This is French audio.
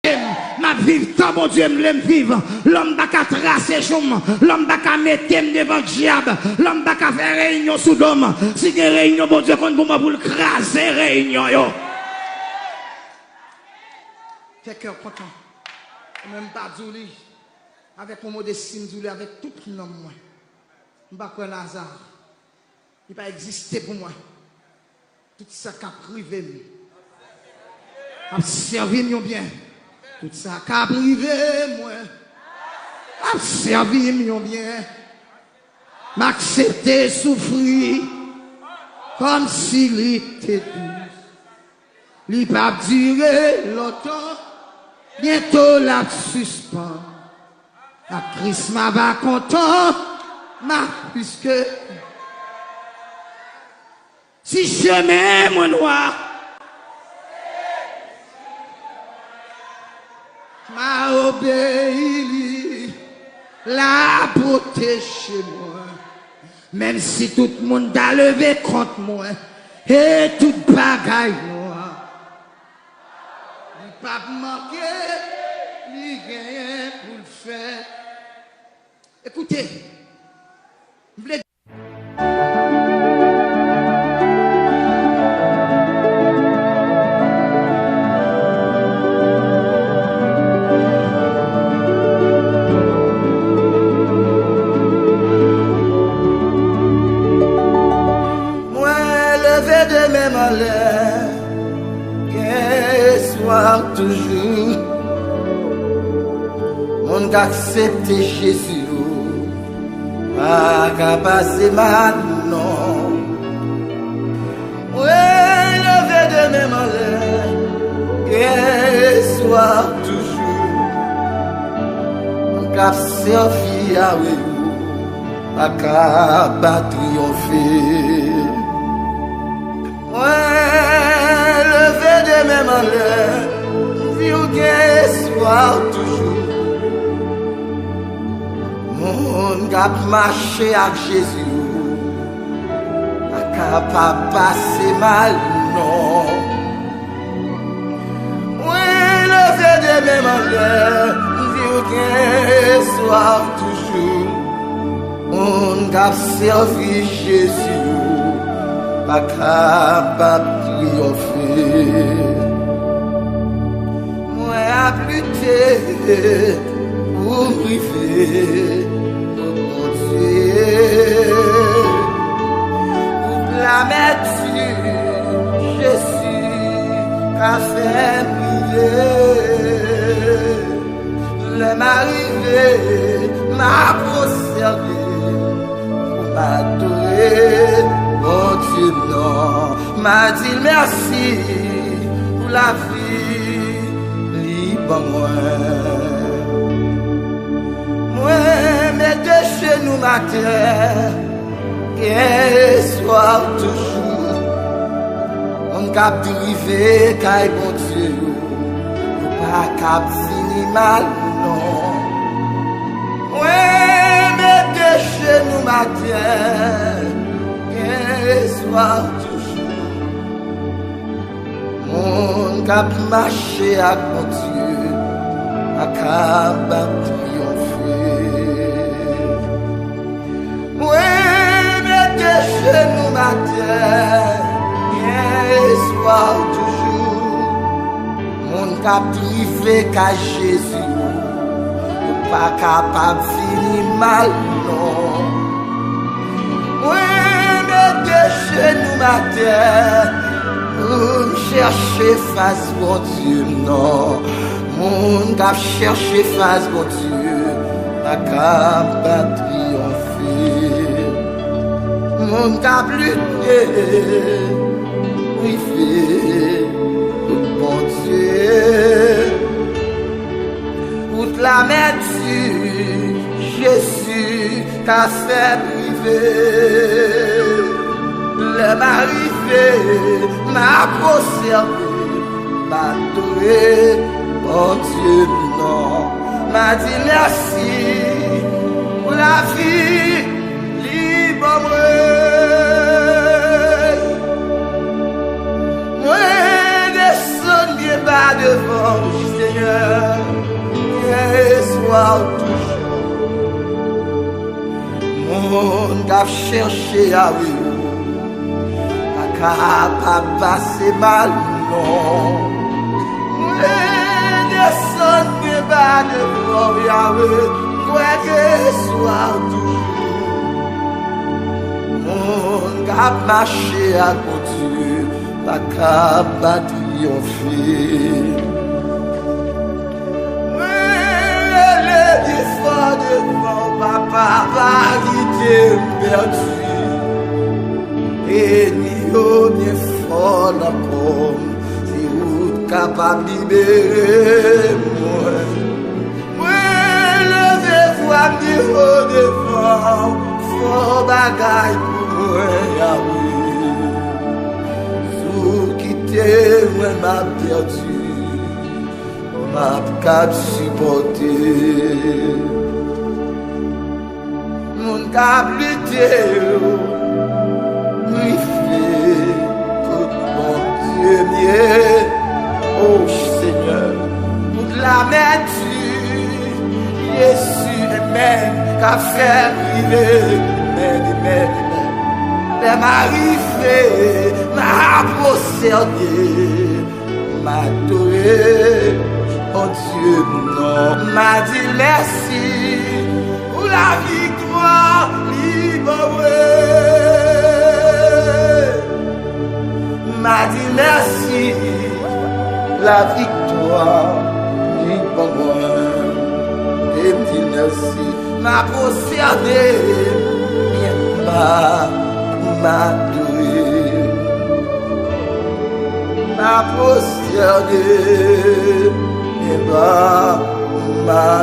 Ma vive tant bon Dieu me vivre. L'homme n'a qu'à tracer chum. L'homme n'a qu'à mettre devant le diable. L'homme n'a qu'à faire réunion sous d'homme. Si il y a réunion, bon Dieu, compte pour moi pour le craser réunion. Fait cœur content. Même pas Zouli. Avec mon mot de Zouli, avec tout le nom. Je ne sais pas Lazare. Il n'a pas existé pour moi. Tout ça qui a privé. A servi bien. Tout ça qui a privé moi. A servi bien. M'accepter souffrir. Comme s'il était doux. Il pas durer longtemps. Bientôt la suspend. La Christ m'a va content. Puisque si chemin mon noir m'a obéi, la protéger moi, même si tout le monde a levé contre moi et tout bagaille moi, il pas manquer, il gagne pour le faire. Écoutez. Toujours, mon accepter Jésus, pas qu'à passer maintenant. Ouais, lever de mes malheurs, et soir toujours, mon cap servi à vous, pas qu'à triompher. Ouais, lever de mes malheurs. Soir toujours mon gars marché avec Jésus pas capable passer mal non oui lever de mes malheurs soir toujours mon gars servi Jésus pas capable triompher à lutter pour priver mon Dieu pour la mettre Jésus qu'a fait priver le m'arriver m'a conservé pour m'adorer mon Dieu non m'a dit merci pour la vie moi, mes deux chez nous ma terre, et soir toujours, on cap privé, car bon Dieu, pas cap fini mal, non. Ouais, mes deux chez nous ma terre, et soir toujours, on cap marché avec mon Dieu. Capable triompher. Oui, mettez chez nous ma terre, et soir toujours, mon cap privé qu'à Jésus, pas capable finir mal, non. Oui, mettez chez nous ma terre, pour chercher face mon Dieu, non. Mon gars chercher face, mon Dieu, pas capable triompher. Mon gars lutter, privé, mon Dieu. Toute la mettre Jésus, qu'a fait priver. Le m'arrivé, m'a conservé, m'a doué. Oh Dieu, non, m'a dit merci pour la vie libre. Moi, descends pas devant Seigneur. soir toujours. Monde a cherché à vivre. Pas passer mal, non. Descendez bas de gloire, quoi que soit toujours. Mon cap marché à côté, pas capable triompher. Les défauts de mon papa, pas quitter perdu. Et ni au bien fort encore, si vous capable de libérer moi. Moi, levez-vous à me dire au devant, fort bagaille pour moi, Yahweh. Sous quitter, moi m'a perdu, m'a pas supporter. Mon cap lutter. Oh Seigneur, toute l'amertume, Jésus est même qu'a fait priver, mais m'arriver, m'a procédé, m'a adoré, oh Dieu, non, m'a dit merci pour la victoire libre. M'a dit merci, la victoire, libre moi. Et me dit merci, m'a procédé, bien m'a doué. M'a procédé, bien m'a